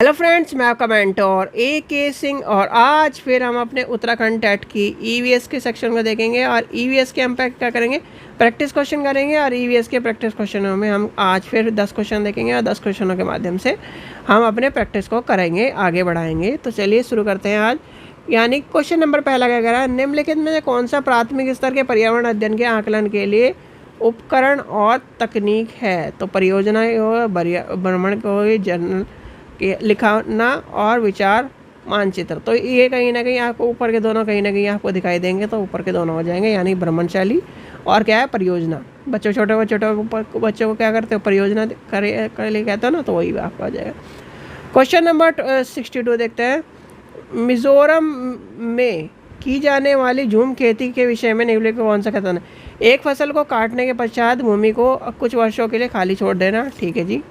Hello friends, मैं आपका mentor AK Singh और आज फिर हम अपने उत्तराखंड टेट की EVS के सेक्शन को देखेंगे और EVS के हम क्या करेंगे, प्रैक्टिस क्वेश्चन करेंगे और EVS के प्रैक्टिस क्वेश्चनों में हम आज फिर 10 क्वेश्चन देखेंगे और 10 क्वेश्चनों के माध्यम से हम अपने प्रैक्टिस को करेंगे, आगे बढ़ाएंगे। तो चलिए शुरू करते हैं आज। यानी क्वेश्चन नंबर पहला क्या कह रहा है, निम्नलिखित में से कौन सा प्राथमिक स्तर के पर्यावरण अध्ययन के आकलन के लिए उपकरण और तकनीक है। तो परियोजना भ्रमण को जर्नल लिखाना और विचार मानचित्र। तो ये कहीं ना कहीं आपको ऊपर के दोनों कहीं ना कहीं आपको दिखाई देंगे, तो ऊपर के दोनों हो जाएंगे, यानी भ्रमणशैली और क्या है परियोजना। छोटे बच्चों को क्या करते हो, परियोजना कर लिए कहते हो ना, तो वही आपका हो जाएगा। क्वेश्चन नंबर 62 देखते हैं। मिजोरम में की जाने वाली झूम खेती के विषय में निम्नलिखित कौन सा कथन है। एक फसल को काटने के पश्चात भूमि को कुछ वर्षों के लिए खाली छोड़ देना। ठीक है जी।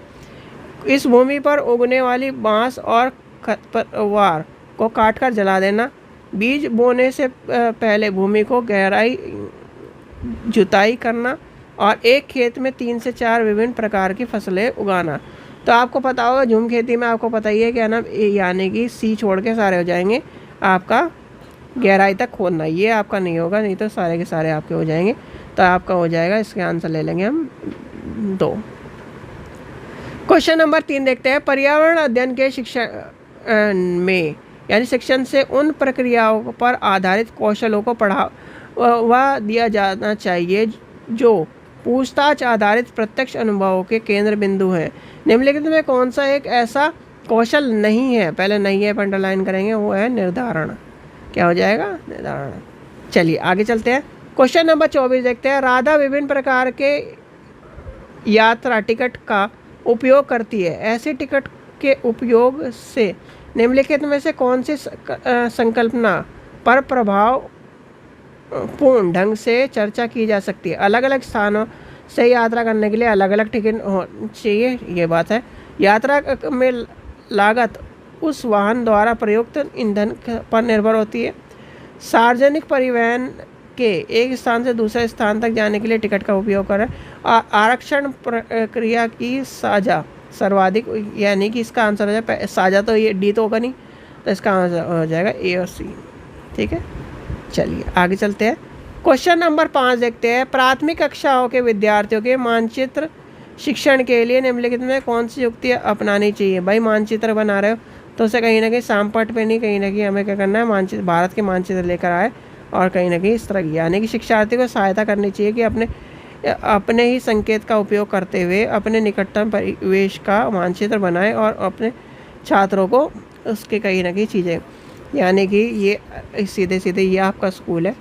इस भूमि पर उगने वाली बांस और खरपतवार को काटकर जला देना। बीज बोने से पहले भूमि को गहराई जुताई करना और एक खेत में 3 से 4 विभिन्न प्रकार की फसलें उगाना। तो आपको पता होगा झूम खेती में आपको पता ही है क्या ना, यानी कि सी छोड़ के सारे हो जाएंगे, आपका गहराई तक खोदना, ये आपका नहीं होगा, नहीं तो सारे के सारे आपके हो जाएंगे। तो आपका हो जाएगा, इसके आंसर ले लेंगे हम 2। क्वेश्चन नंबर 3 देखते हैं। पर्यावरण अध्ययन के शिक्षा में यानी शिक्षण से उन प्रक्रियाओं पर आधारित कौशलों को बढ़ावा दिया जाना चाहिए जो पूछताछ आधारित प्रत्यक्ष अनुभवों के केंद्र बिंदु हैं। निम्नलिखित में कौन सा एक ऐसा कौशल नहीं है, पहले नहीं है पर अंडरलाइन करेंगे, वो है निर्धारण। क्या हो जाएगा, निर्धारण। चलिए आगे चलते हैं। क्वेश्चन नंबर 24 देखते हैं। राधा विभिन्न प्रकार के यात्रा टिकट का उपयोग करती है। ऐसे टिकट के उपयोग से निम्नलिखित में से कौन सी संकल्पना पर प्रभाव पूर्ण ढंग से चर्चा की जा सकती है। अलग अलग स्थानों से यात्रा करने के लिए अलग अलग टिकट चाहिए, ये बात है। यात्रा में लागत उस वाहन द्वारा प्रयुक्त ईंधन पर निर्भर होती है। सार्वजनिक परिवहन के एक स्थान से दूसरे स्थान तक जाने के लिए टिकट का उपयोग करें। आरक्षण प्रक्रिया की साझा सर्वाधिक, यानी कि इसका आंसर हो जाएगा साझा, तो ये डी तो होगा नहीं, तो इसका आंसर हो जाएगा ए और सी। ठीक है, चलिए आगे चलते हैं। क्वेश्चन नंबर 5 देखते हैं। प्राथमिक कक्षाओं के विद्यार्थियों के मानचित्र शिक्षण के लिए निम्नलिखित में कौन सी युक्ति अपनानी चाहिए। भाई मानचित्र बना रहे हो तो उसे कहीं ना कहीं सांपट पे नहीं, कहीं ना कहीं हमें क्या करना है, मानचित्र, भारत के मानचित्र लेकर आए और कहीं ना कहीं इस तरह की, यानी कि शिक्षार्थी को सहायता करनी चाहिए कि अपने ही संकेत का उपयोग करते हुए अपने निकटतम परिवेश का मानचित्र बनाए और अपने छात्रों को उसके कहीं ना कहीं चीज़ें, यानी कि ये सीधे सीधे ये आपका स्कूल है,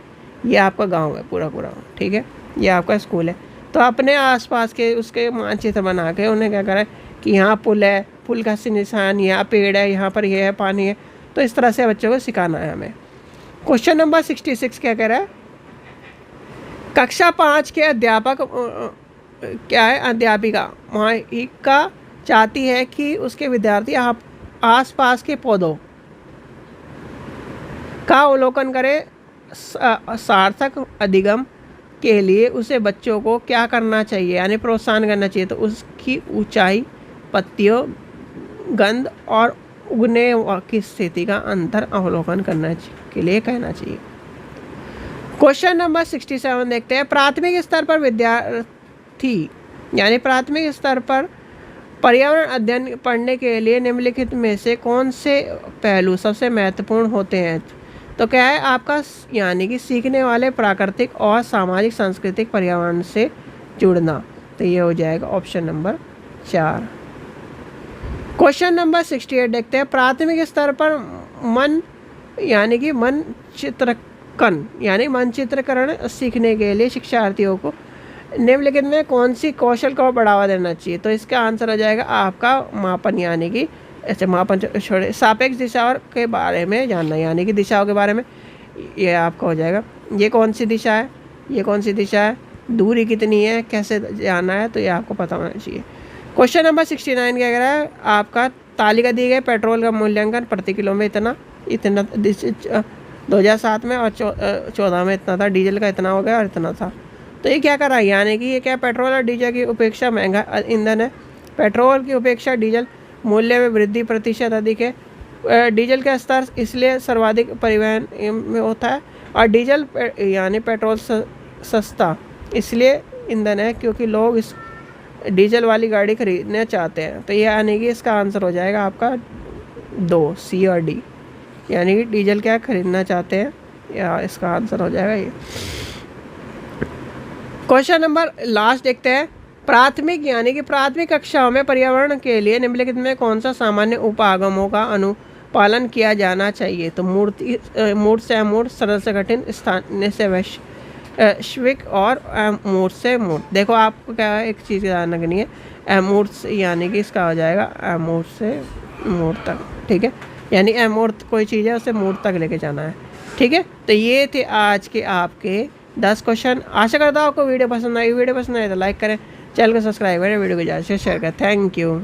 ये आपका गांव है पूरा, ठीक है, ये आपका स्कूल है। तो अपने आसपास के उसके मानचित्र बना के उन्हें क्या करें कि यहाँ पुल है, पुल का निशान, यहाँ पेड़ है, यहाँ पर ये है, पानी है। तो इस तरह से बच्चों को सिखाना है हमें। क्वेश्चन नंबर 66 क्या कह रहा है। कक्षा 5 के अध्यापक क्या है, अध्यापिका माहिका चाहती है कि उसके विद्यार्थी आसपास के पौधों का अवलोकन करें। सार्थक अधिगम के लिए उसे बच्चों को क्या करना चाहिए, यानी प्रोत्साहन करना चाहिए। तो उसकी ऊंचाई, पत्तियों, गंध और उगने की स्थिति का अंतर अवलोकन करने के लिए कहना चाहिए। क्वेश्चन नंबर 67 देखते हैं। प्राथमिक स्तर पर विद्यार्थी यानी प्राथमिक स्तर पर पर्यावरण अध्ययन पढ़ने के लिए निम्नलिखित में से कौन से पहलू सबसे महत्वपूर्ण होते हैं। तो क्या है आपका, यानी कि सीखने वाले प्राकृतिक और सामाजिक सांस्कृतिक पर्यावरण से जुड़ना। तो ये हो जाएगा ऑप्शन नंबर 4। क्वेश्चन नंबर 68 देखते हैं। प्राथमिक स्तर पर मन यानी कि मानचित्रकरण यानी मानचित्रकरण सीखने के लिए शिक्षार्थियों को निम्नलिखित में कौन सी कौशल को बढ़ावा देना चाहिए। तो इसका आंसर हो जाएगा आपका मापन, यानी कि ऐसे मापन छोड़े, सापेक्ष दिशाओं के बारे में जानना, यानी कि दिशाओं के बारे में। ये आपका हो जाएगा, ये कौन सी दिशा है, ये कौन सी दिशा है, दूरी कितनी है, कैसे जाना है, तो ये आपको पता होना चाहिए। क्वेश्चन नंबर 69 क्या कह रहा है आपका, तालिका दी गई पेट्रोल का मूल्यांकन प्रति किलो में इतना 2007 में और 14 में इतना था, डीजल का इतना हो गया और इतना था। तो ये क्या कर रहा है, यानी कि ये क्या पेट्रोल और डीजल की उपेक्षा महंगा ईंधन है। पेट्रोल की उपेक्षा डीजल मूल्य में वृद्धि प्रतिशत अधिक है। डीजल का स्तर इसलिए सर्वाधिक परिवहन में होता है। और डीजल यानी पेट्रोल सस्ता इसलिए ईंधन है क्योंकि लोग इस डीजल वाली गाड़ी खरीदना चाहते हैं। तो ये यानी कि इसका आंसर हो जाएगा आपका 2, सी और डी, यानी कि डीजल क्या खरीदना चाहते हैं, या इसका आंसर हो जाएगा ये। क्वेश्चन नंबर लास्ट देखते हैं। प्राथमिक यानी कि प्राथमिक कक्षाओं में पर्यावरण के लिए निम्नलिखित में कौन सा सामान्य उपागमों का अनुपालन किया जाना चाहिए? तो मूर्त से अमूर्त, सरल से कठिन, स्थानीय से वैश्विक और अमूर्त से मूर्त। देखो आपको क्या एक चीज़ ध्यान रखनी है, अमूर्त यानी कि इसका हो जाएगा अमूर्त से मूर्त तक, ठीक है, यानी अमूर्त कोई चीज़ है उसे मूर्त तक लेके जाना है, ठीक है। तो ये थे आज के आपके 10 क्वेश्चन। आशा करता हूँ आपको वीडियो पसंद आई। वीडियो पसंद आए तो लाइक करें, चैनल को सब्सक्राइब करें, वीडियो को ज़्यादा से शेयर करें। Thank you.